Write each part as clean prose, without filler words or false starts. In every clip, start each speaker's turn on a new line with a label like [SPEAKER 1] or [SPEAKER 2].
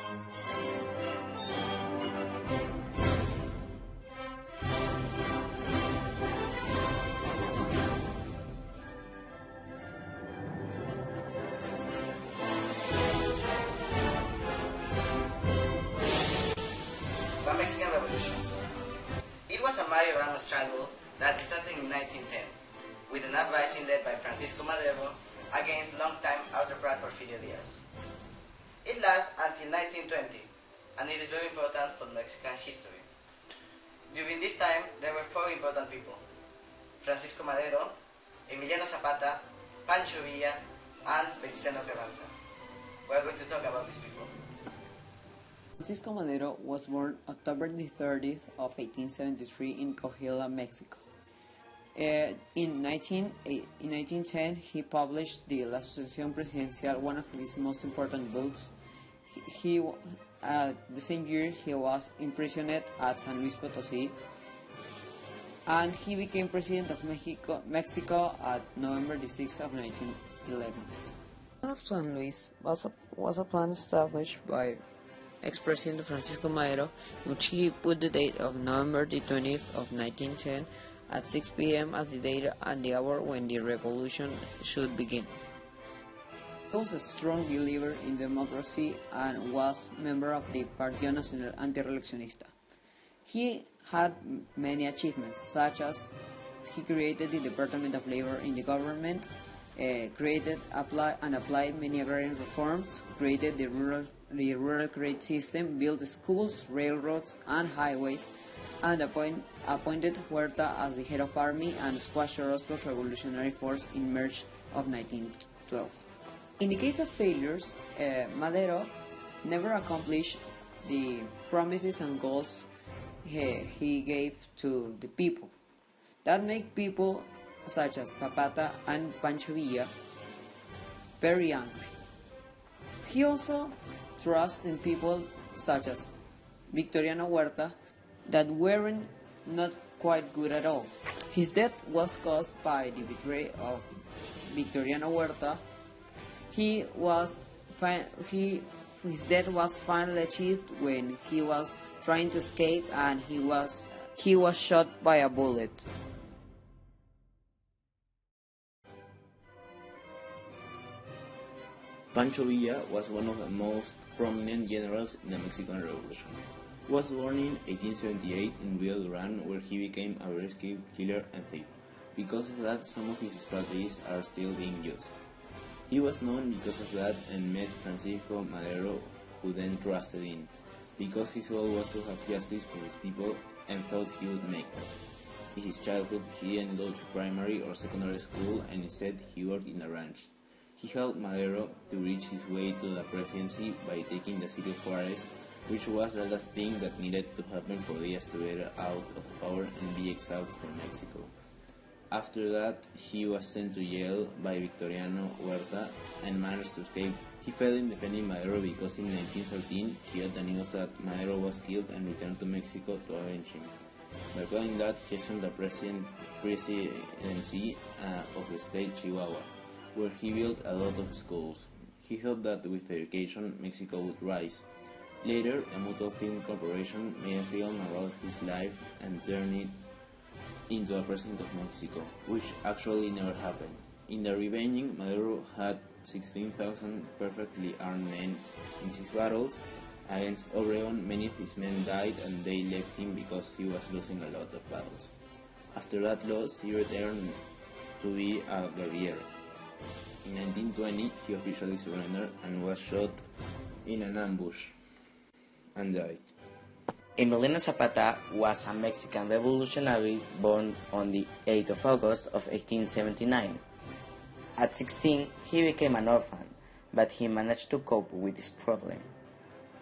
[SPEAKER 1] The Mexican Revolution. It was a Mario struggle that started in 1910, with an uprising led by Francisco Madero against longtime autocrat Porfirio Diaz. It lasted until 1920, and it is very important for Mexican history. During this time, there were four important people: Francisco Madero, Emiliano Zapata, Pancho Villa, and Carranza. We are going to talk about these people.
[SPEAKER 2] Francisco Madero was born October the 30th of 1873 in Coahuila, Mexico. In 1910, he published the La Sucesión Presidencial, one of his most important books. The same year, he was imprisoned at San Luis Potosí, and he became president of Mexico at November the 6th of 1911. Plan of San Luis was a plan established by ex-president Francisco Madero, which he put the date of November the 20th of 1910 at 6 p.m. as the date and the hour when the revolution should begin. He was a strong believer in democracy and was member of the Partido Nacional Antirreeleccionista. He had many achievements, such as he created the Department of Labor in the government, applied many agrarian reforms, created the rural credit system, built schools, railroads, and highways, and appointed Huerta as the head of army and squashed Orozco's revolutionary force in March of 1912. In the case of failures, Madero never accomplished the promises and goals he gave to the people. That made people such as Zapata and Pancho Villa very angry. He also trusted in people such as Victoriano Huerta that weren't not quite good at all. His death was caused by the betrayal of Victoriano Huerta. His death was finally achieved when he was trying to escape, and he was shot by a bullet.
[SPEAKER 3] Pancho Villa was one of the most prominent generals in the Mexican Revolution. He was born in 1878 in Rio Duran, where he became a very skilled killer and thief. Because of that, some of his strategies are still being used. He was known because of that and met Francisco Madero, who then trusted him, because his goal was to have justice for his people and thought he would make it. In his childhood, he didn't go to primary or secondary school, and instead he worked in a ranch. He helped Madero to reach his way to the presidency by taking the city of Juarez, which was the last thing that needed to happen for Diaz to get out of power and be exiled from Mexico. After that, he was sent to jail by Victoriano Huerta and managed to escape. He failed in defending Madero because in 1913 he had the news that Madero was killed and returned to Mexico to avenge him. By doing that, he assumed the presidency of the state Chihuahua, where he built a lot of schools. He thought that with education, Mexico would rise. Later, a Mutual Film Corporation made a film about his life and turned it into a president of Mexico, which actually never happened. In the revenging, Madero had 16,000 perfectly armed men in 6 battles. Against Obregón, many of his men died and they left him because he was losing a lot of battles. After that loss, he returned to be a guerrilla. In 1920, he officially surrendered and was shot in an ambush and died.
[SPEAKER 1] Emiliano Zapata was a Mexican revolutionary born on the 8th of August of 1879. At 16, he became an orphan, but he managed to cope with this problem.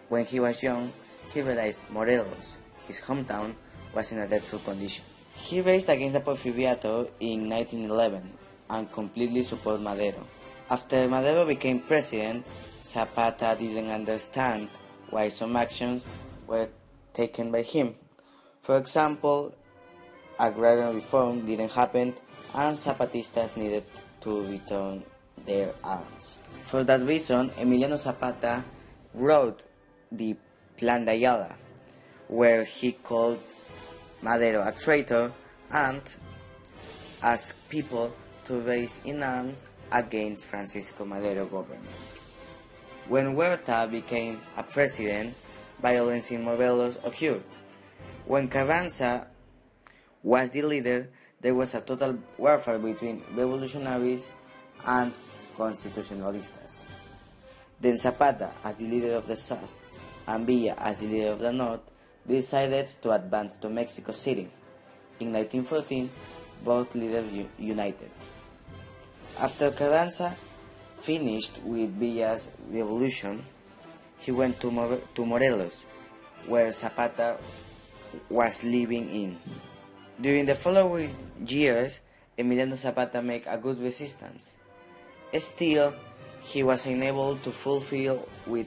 [SPEAKER 1] When he was young, he realized Morelos, his hometown, was in a dreadful condition. He raised against the Porfiriato in 1911 and completely supported Madero. After Madero became president, Zapata didn't understand why some actions were taken by him. For example, agrarian reform didn't happen and Zapatistas needed to return their arms. For that reason, Emiliano Zapata wrote the Plan de Ayala, where he called Madero a traitor and asked people to raise in arms against Francisco Madero government. When Huerta became a president, violence in Morelos occurred. When Carranza was the leader, there was a total warfare between revolutionaries and constitutionalistas. Then Zapata, as the leader of the South, and Villa, as the leader of the North, decided to advance to Mexico City. In 1914, both leaders united. After Carranza finished with Villa's revolution, he went to Morelos, where Zapata was living in. During the following years, Emiliano Zapata made a good resistance. Still, he was unable to fulfill with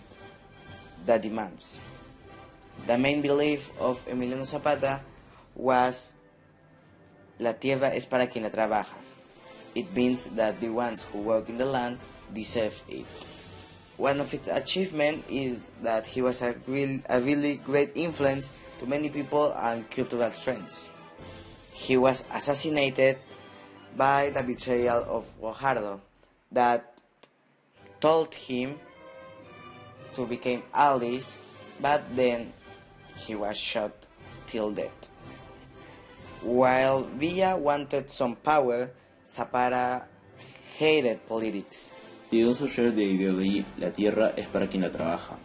[SPEAKER 1] the demands. The main belief of Emiliano Zapata was La tierra es para quien la trabaja. It means that the ones who work in the land deserve it. One of its achievements is that he was a really great influence to many people and cultural trends. He was assassinated by the betrayal of Guajardo, that told him to become allies, but then he was shot till death. While Villa wanted some power, Zapata hated politics.
[SPEAKER 3] He also shared the ideology La tierra es para quien la trabaja.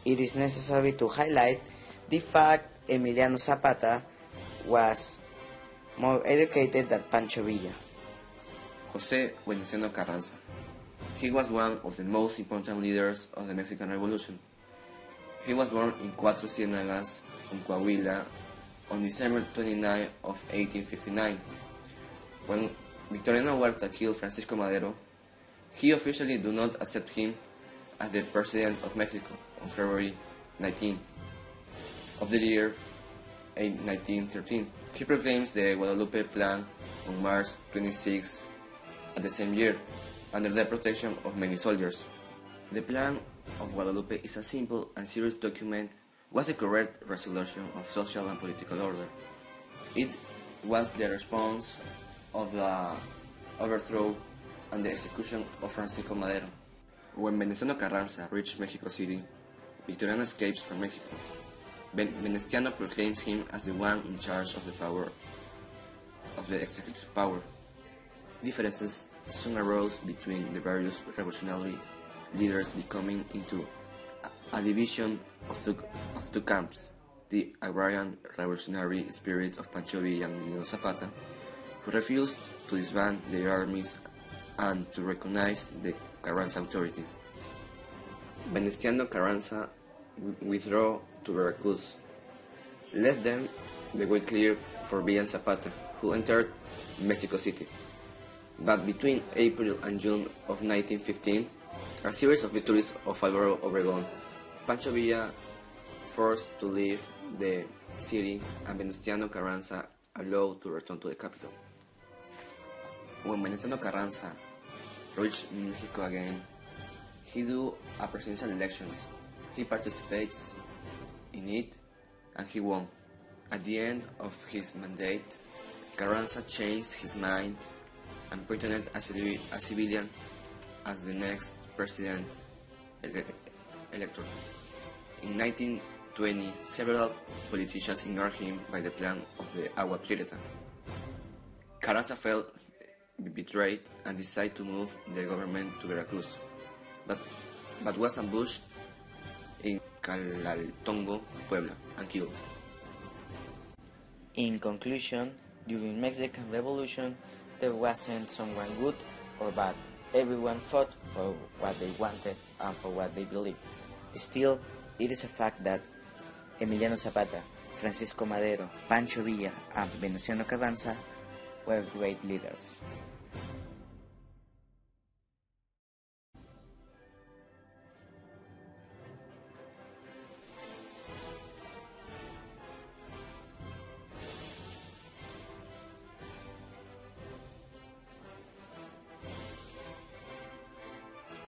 [SPEAKER 1] It is necessary to highlight the fact Emiliano Zapata was more educated than Pancho Villa.
[SPEAKER 4] José Venustiano Carranza. He was one of the most important leaders of the Mexican Revolution. He was born in Cuatro Ciénagas, in Coahuila, on December 29 of 1859. When Victoriano Huerta killed Francisco Madero, he officially did not accept him as the President of Mexico on February 19 of the year 1913. He proclaims the Guadalupe Plan on March 26 of the same year, under the protection of many soldiers. The Plan of Guadalupe is a simple and serious document, was the correct resolution of social and political order. It was the response of the overthrow and the execution of Francisco Madero. When Venustiano Carranza reached Mexico City, Victoriano escapes from Mexico. Venustiano proclaims him as the one in charge of the power, of the executive power. Differences soon arose between the various revolutionary leaders, becoming into a division of two camps: the agrarian revolutionary spirit of Pancho Villa and Emiliano Zapata, who refused to disband their armies and to recognize the Carranza authority. Venustiano Carranza withdrew to Veracruz, left them the way clear for Villa and Zapata, who entered Mexico City. But between April and June of 1915, a series of victories of Álvaro Obregón, Pancho Villa forced to leave the city and Venustiano Carranza allowed to return to the capital. When Venustiano Carranza reached Mexico again, he do a presidential elections. He participates in it and he won. At the end of his mandate, Carranza changed his mind and pretended a civilian as the next president elector. In 1920, several politicians ignored him by the plan of the Agua Prieta. Carranza felt betrayed and decided to move the government to Veracruz, but was ambushed in Calaltongo, Puebla, and killed.
[SPEAKER 1] In conclusion, during Mexican Revolution, there wasn't someone good or bad. Everyone fought for what they wanted and for what they believed. Still, it is a fact that Emiliano Zapata, Francisco Madero, Pancho Villa, and Venustiano Carranza were great leaders.